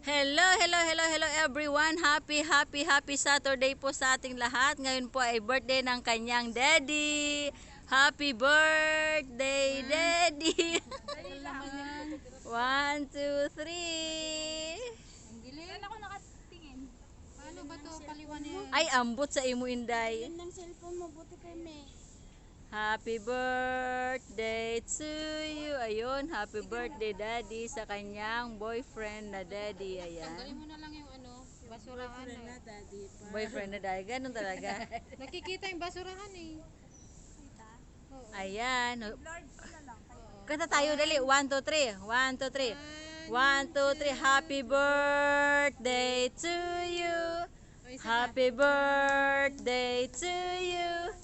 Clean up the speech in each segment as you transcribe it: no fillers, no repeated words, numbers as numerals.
Hello, hello, hello, hello everyone. Happy Saturday po sa ating lahat. Ngayon po ay birthday ng kanyang daddy. Happy birthday, daddy. One, two, three. Ang giling. Saan ako nakatingin? Paano ba to? Paliwan yan. Ay, ambot sa imo, Inday. Yan ng cellphone mo. Buti kay me. Happy birthday to you. Ayun, happy birthday daddy sa kanyang boyfriend na daddy. Tanggalin Ayan. mo na lang yung basurahan. Boyfriend na daddy. Ganun talaga. Nakikita yung basurahan eh. Ayan. Kanta tayo dali. 1, 2, 3. 1, 2, 3. 1, 2, 3. Happy birthday to you. Happy birthday to you.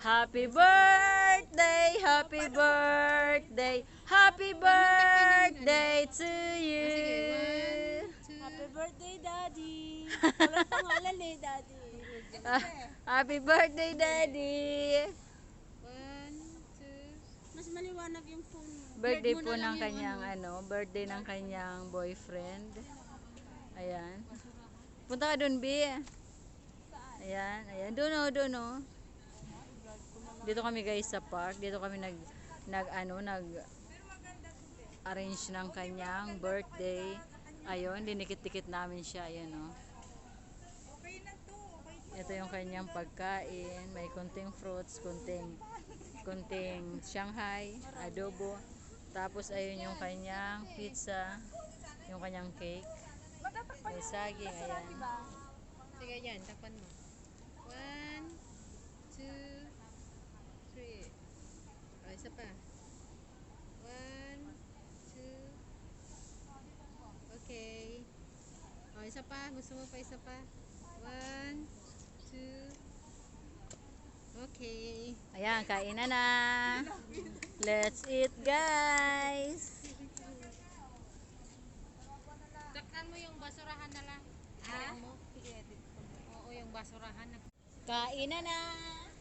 Happy birthday, happy birthday, happy birthday to you. Happy birthday, Daddy. Walang pangalan eh, Daddy. Happy birthday, daddy. 1, 2. Mas maliwanag yung phone mo. Birthday po ng kanyang birthday ng kanyang boyfriend. Ayan. Punta ka dun, B. Ayan, ayan. Doon o. Dito kami guys sa park. Dito kami nag arrange ng kanyang birthday. Ayun, dinikit-tikit namin siya. Ayan o. Ito yung kanyang pagkain. May kunting fruits, kunting Shanghai, adobo. Tapos ayun yung kanyang pizza, yung kanyang cake. May saging, ayan. Sige yan, takpan mo. 1, 2, 3. O, isa pa. 1, 2. Okay. O, isa pa. Gusto mo pa isa pa? 1, 2. Okay. Ayan, kain na. Let's eat, guys. Takpan mo yung basurahan na lang. Ha? Mo? Oo, yung basurahan. Kain na. Kain.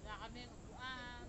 Wala kami upuan.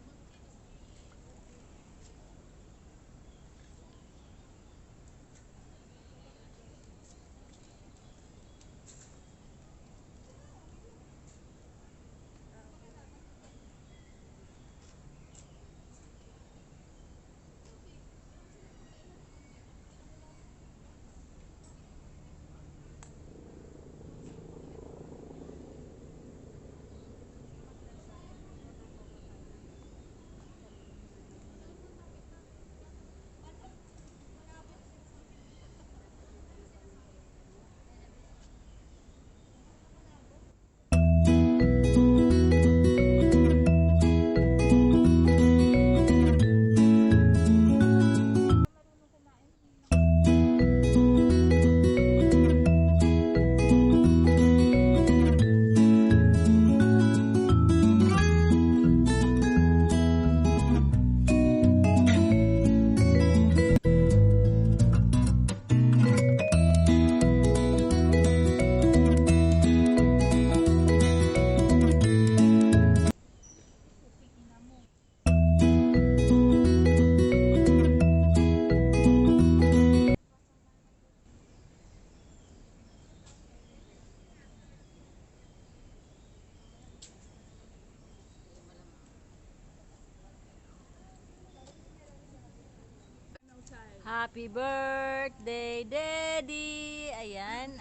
Happy birthday, Daddy! Ayan.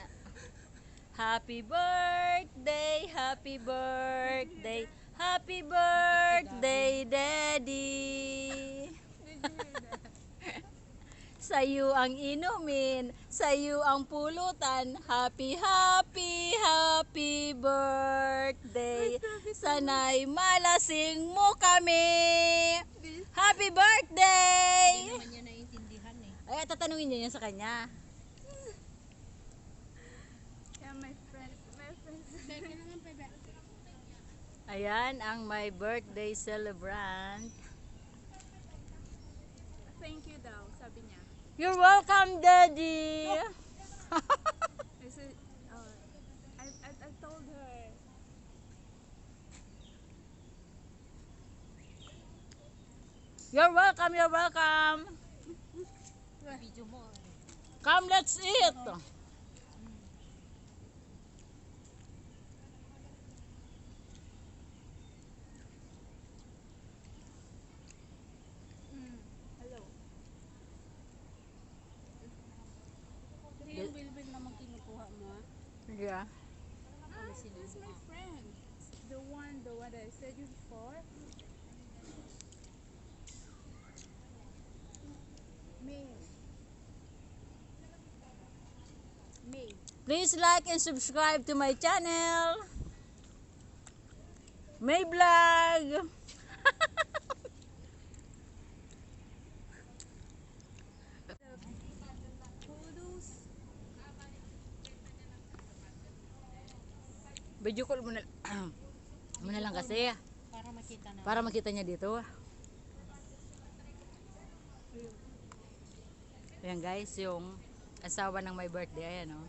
Happy birthday, happy birthday, happy birthday, Daddy! Sa'yo ang inumin, sa'yo ang pulutan. Happy, happy, happy birthday. Sana'y malasing mo kami. Happy birthday! Hindi naman niya naiintindihan eh. Ay, tatanungin niyo yan sa kanya. Yeah, my friends. Teka na lang, bebe. Ayan ang my birthday celebrant. Thank you daw, sabi niya. You're welcome, Daddy! I said, I told her. You're welcome, you're welcome! Video mo. Come, let's eat! Hello. Hindi yung bilbil naman kinukuha mo ah. Yeah. That's my friend. The one that I said you before. May. May. Please like and subscribe to my channel. May vlog. Kudos. Video call mo na, mo na lang kasi Para makita na. para makita niya dito. Ayan guys, yung asawa ng my birthday, ayan o.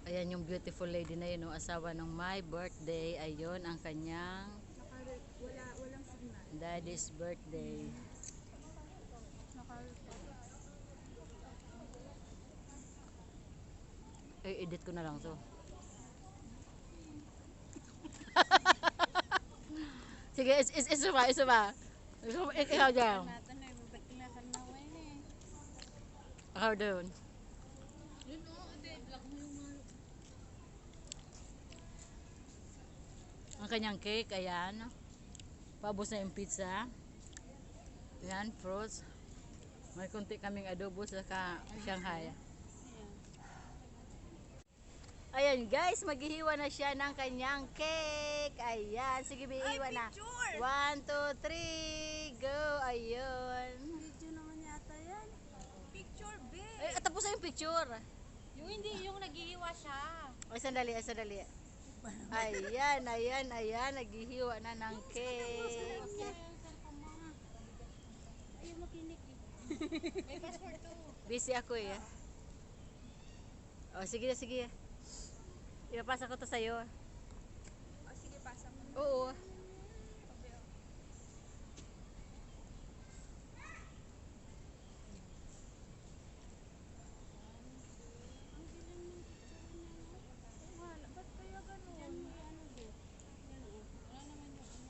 Ayan yung beautiful lady na yun, asawa ng my birthday. Ayun ang kanyang Walang signal. daddy's birthday. Edit ko na lang to. Sige, isa pa. Ikaw dyan. Natin na, ba't na eh. Ikaw doon. Yun o, ate, vlog mo yung mga... Ang kanyang cake, ayan. Paubos na yung pizza. Ayan, fruits. May kunti kaming adobo sa Shanghai. Ayan guys, maghihiwa na siya ng kanyang cake. Ayan, sige bihiwa na. 1, 2, 3, go. Ayun. Video naman yata yan. Picture, babe. Ay, tapos na yung picture. Yung hindi, yung naghihiwa siya. Ay, sandali. Ayan. Naghihiwa na ng cake. Ayaw makinig eh. May password to. Busy ako eh. Oh, sige. Ipapasa ko to sa'yo. Sige, pasa mo. Oo. Ba't kaya ganun? Yan mo yung ano din. Yan o. Wala naman yung ano.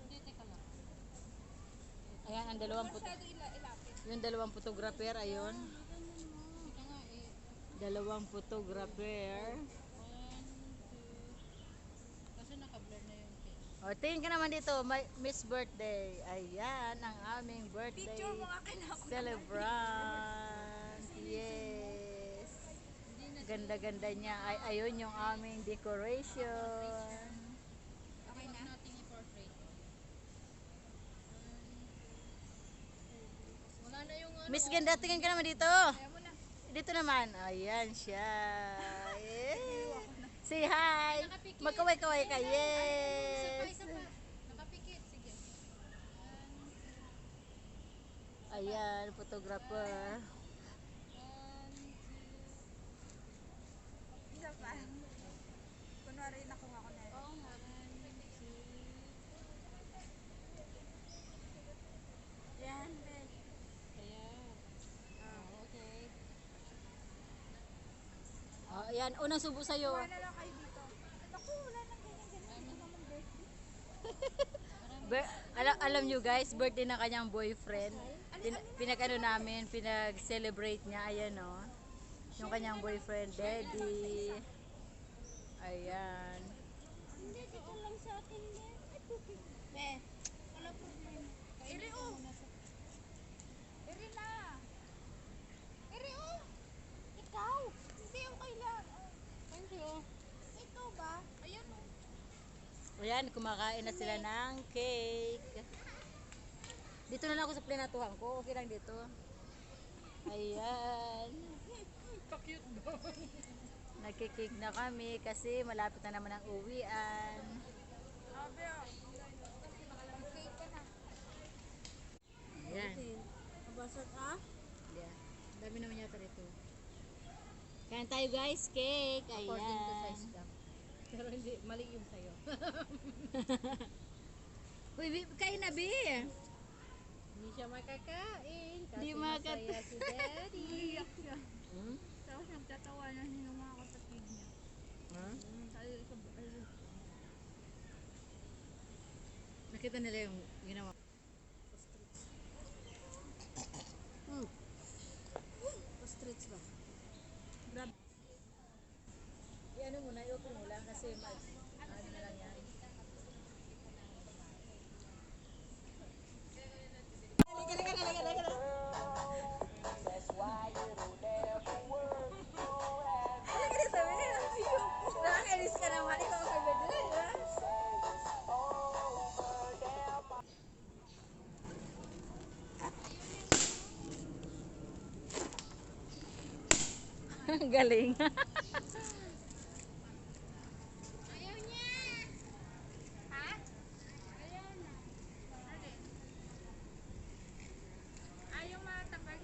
Hindi, teka lang. Ayan, ang dalawang Masyado ilapit. yung dalawang photographer, ayun. Ika nga eh. Dalawang photographer. 1, 2. Kasi naka-blur na yung cake. O, tingin ka naman dito, Miss Birthday. Ayan, ang aming birthday Picture mo nga kinako. celebrant. Yes. Ganda-ganda niya. Ayun yung aming decoration. Okay na? Nating i-portrait. Wala na yung ano. Miss Ganda, tingin ka naman dito. Kaya mo na. Dito naman. Ayan siya. Yeah. Say hi. Magkaway-kaway ka. Yes. Isa pa. Nakapikit. Sige. Ayan, photographer. 1, 2. Isa pa. Kunwari nakuha ko na. Oo nga. 1, 2. Yan, babe. Ayan. Okay. Ayan, unang subo sa'yo. Kuha na lang kayo dito. Naku, wala nang ganyan. Ito naman birthday. Alam nyo guys, birthday ng kanyang boyfriend. Pinag-ano namin, pinag-celebrate niya. Ayan o. Yung kanyang boyfriend, Daddy. Ayan. Hindi, dito lang sa akin din. Wala problema. Iri, oh. Iri na. Ayan, kumakain na sila ng cake. Dito na lang ako sa plinatuhan ko. Okay lang dito. Ayan. Pa-cute daw. Nagkikik na kami kasi malapit na naman ang uwian. Ayan. Abasat ah? Ayan. Ang dami naman yata rito. Kain tayo guys, cake. Ayan. According to size lang. Pero hindi, mali yung sa'yo. Uy, kain na, Bi. Hindi siya makakain kasi Hindi masaya si Daddy. Iyak siya. Hmm? Tapos nagtatawanan niya yung mga kapatid niya. Huh? Sabi sa Nakita nila yung ginawa. Ostrich ba? Grabe. I-ano mo na, i-open mo lang kasi ano na lang yan. Nakakainis ka naman, ikaw ang kaibigan, ha? Galing.